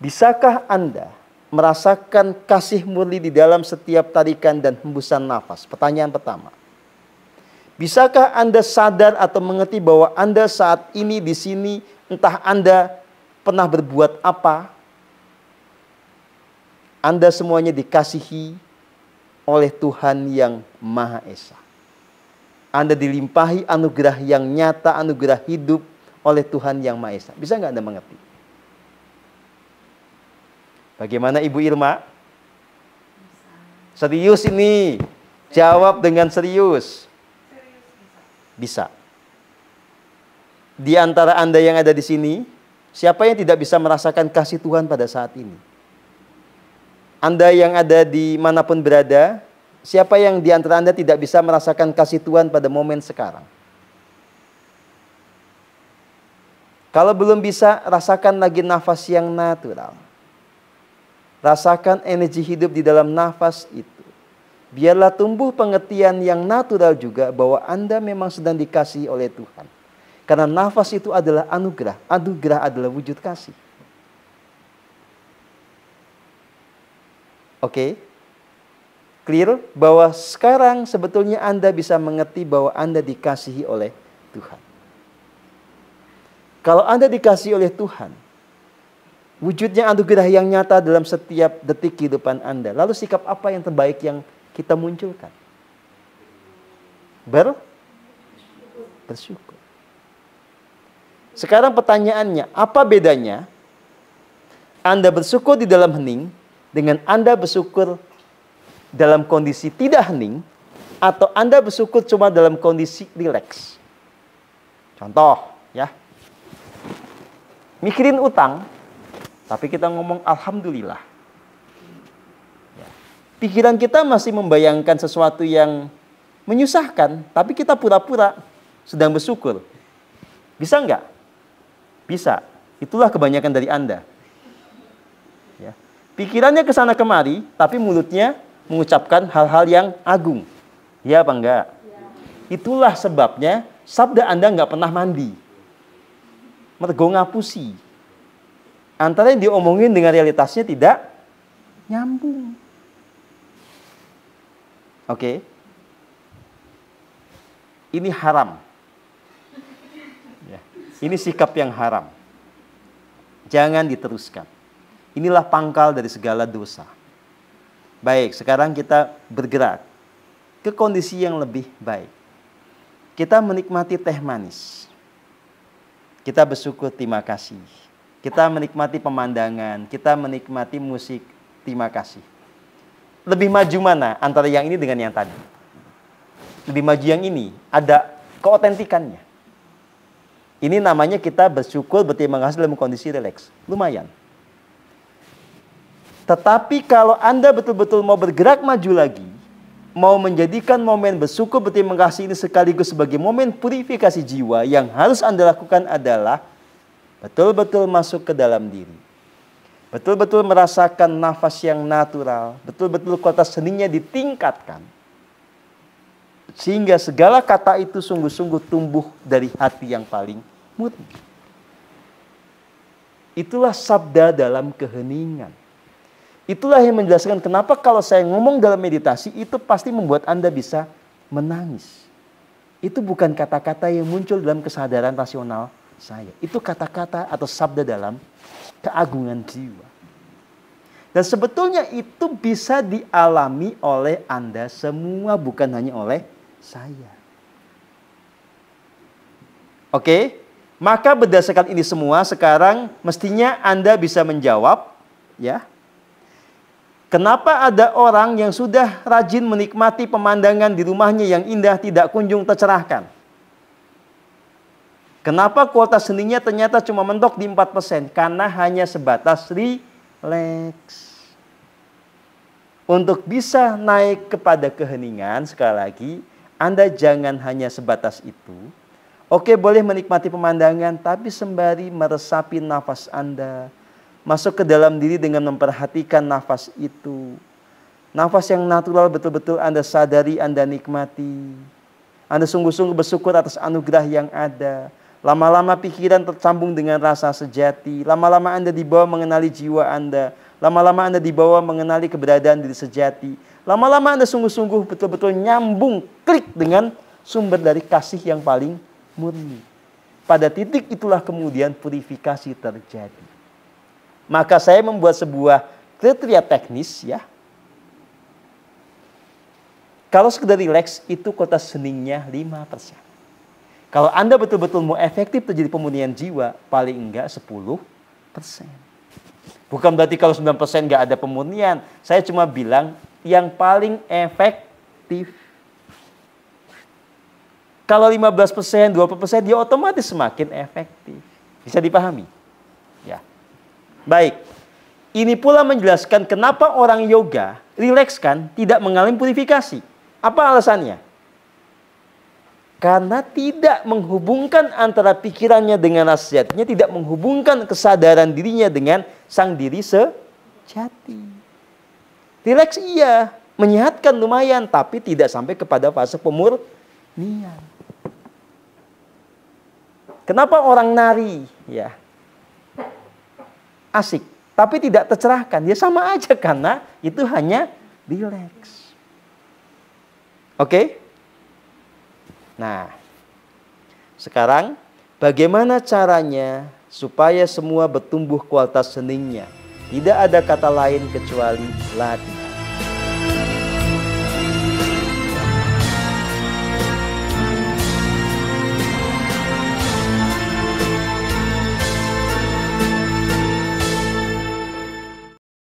Bisakah Anda merasakan kasih murni di dalam setiap tarikan dan hembusan nafas? Pertanyaan pertama. Bisakah Anda sadar atau mengerti bahwa Anda saat ini di sini, entah Anda pernah berbuat apa, Anda semuanya dikasihi oleh Tuhan yang Maha Esa. Anda dilimpahi anugerah yang nyata, anugerah hidup oleh Tuhan yang Maha Esa. Bisa nggak Anda mengerti? Bagaimana Ibu Irma? Serius ini. Jawab dengan serius. Bisa. Di antara Anda yang ada di sini, siapa yang tidak bisa merasakan kasih Tuhan pada saat ini? Anda yang ada di manapun berada, siapa yang di antara Anda tidak bisa merasakan kasih Tuhan pada momen sekarang? Kalau belum bisa, rasakan lagi nafas yang natural. Rasakan energi hidup di dalam nafas itu. Biarlah tumbuh pengertian yang natural juga bahwa Anda memang sedang dikasihi oleh Tuhan. Karena nafas itu adalah anugerah. Anugerah adalah wujud kasih. Oke? Clear? Bahwa sekarang sebetulnya Anda bisa mengerti bahwa Anda dikasihi oleh Tuhan. Kalau Anda dikasihi oleh Tuhan, wujudnya anugerah yang nyata dalam setiap detik kehidupan Anda. Lalu sikap apa yang terbaik yang kita munculkan? Bersyukur. Sekarang pertanyaannya, apa bedanya Anda bersyukur di dalam hening dengan Anda bersyukur dalam kondisi tidak hening, atau Anda bersyukur cuma dalam kondisi rileks? Contoh, ya. Mikirin utang, tapi kita ngomong alhamdulillah. Ya. Pikiran kita masih membayangkan sesuatu yang menyusahkan, tapi kita pura-pura sedang bersyukur. Bisa nggak? Bisa. Itulah kebanyakan dari Anda. Ya. Pikirannya ke sana kemari, tapi mulutnya mengucapkan hal-hal yang agung. Ya apa enggak? Ya. Itulah sebabnya sabda Anda nggak pernah mandi. Mergo ngapusi. Antara yang diomongin dengan realitasnya tidak nyambung. Oke. Ini haram. Ya. Ini sikap yang haram. Jangan diteruskan. Inilah pangkal dari segala dosa. Baik, sekarang kita bergerak ke kondisi yang lebih baik. Kita menikmati teh manis. Kita bersyukur, terima kasih. Kita menikmati pemandangan, kita menikmati musik, terima kasih. Lebih maju mana antara yang ini dengan yang tadi? Lebih maju yang ini, ada keotentikannya. Ini namanya kita bersyukur, berterima kasih dalam kondisi rileks. Lumayan. Tetapi kalau Anda betul-betul mau bergerak maju lagi, mau menjadikan momen bersyukur berterima kasih ini sekaligus sebagai momen purifikasi jiwa, yang harus Anda lakukan adalah betul-betul masuk ke dalam diri. Betul-betul merasakan nafas yang natural, betul-betul kualitas seninya ditingkatkan. Sehingga segala kata itu sungguh-sungguh tumbuh dari hati yang paling murni. Itulah sabda dalam keheningan. Itulah yang menjelaskan kenapa kalau saya ngomong dalam meditasi itu pasti membuat Anda bisa menangis. Itu bukan kata-kata yang muncul dalam kesadaran rasional saya. Itu kata-kata atau sabda dalam keagungan jiwa. Dan sebetulnya itu bisa dialami oleh Anda semua, bukan hanya oleh saya. Oke? Maka berdasarkan ini semua, sekarang mestinya Anda bisa menjawab, ya. Kenapa ada orang yang sudah rajin menikmati pemandangan di rumahnya yang indah tidak kunjung tercerahkan? Kenapa kualitas seninya ternyata cuma mentok di 4%? Karena hanya sebatas rileks. Untuk bisa naik kepada keheningan, sekali lagi, Anda jangan hanya sebatas itu. Oke, boleh menikmati pemandangan, tapi sembari meresapi nafas Anda. Masuk ke dalam diri dengan memperhatikan nafas itu. Nafas yang natural betul-betul Anda sadari, Anda nikmati. Anda sungguh-sungguh bersyukur atas anugerah yang ada. Lama-lama pikiran tersambung dengan rasa sejati. Lama-lama Anda dibawa mengenali jiwa Anda. Lama-lama Anda dibawa mengenali keberadaan diri sejati. Lama-lama Anda sungguh-sungguh betul-betul nyambung, klik dengan sumber dari kasih yang paling murni. Pada titik itulah kemudian purifikasi terjadi. Maka saya membuat sebuah kriteria teknis ya. Kalau sekedar rileks itu kotas heningnya 5%. Kalau Anda betul-betul mau efektif terjadi pemulihan jiwa, paling enggak 10%. Bukan berarti kalau 9% enggak ada pemulihan. Saya cuma bilang yang paling efektif. Kalau 15%, 20%, dia otomatis semakin efektif. Bisa dipahami? Ya. Baik. Ini pula menjelaskan kenapa orang yoga, rileks kan, tidak mengalami purifikasi. Apa alasannya? Karena tidak menghubungkan antara pikirannya dengan nasihatnya, tidak menghubungkan kesadaran dirinya dengan sang diri sejati. Rileks iya, menyehatkan lumayan, tapi tidak sampai kepada fase pemurnian. Kenapa orang nari ya asik, tapi tidak tercerahkan? Ya sama aja karena itu hanya rileks. Oke? Nah, sekarang bagaimana caranya supaya semua bertumbuh kualitas heningnya? Tidak ada kata lain kecuali latih.